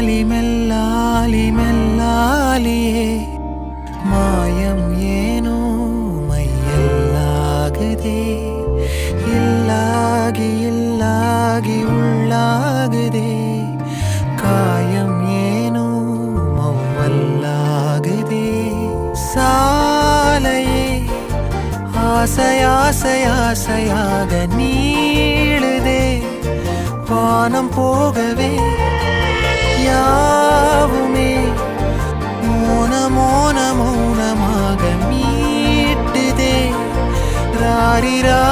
மெல்லாலி மெல்லாலியே மாயம் ஏனோ மையல்லாகுதே இல்லாகி இல்லாகி உள்ளாகுதே காயம் ஏனோ மௌவல்லாகுதே சாலையே ஆசையாசையாசையாக நீளுதே வானம் போகவே யாவுமே மோன மோன மௌனமாக மீட்டுதே ராரிரா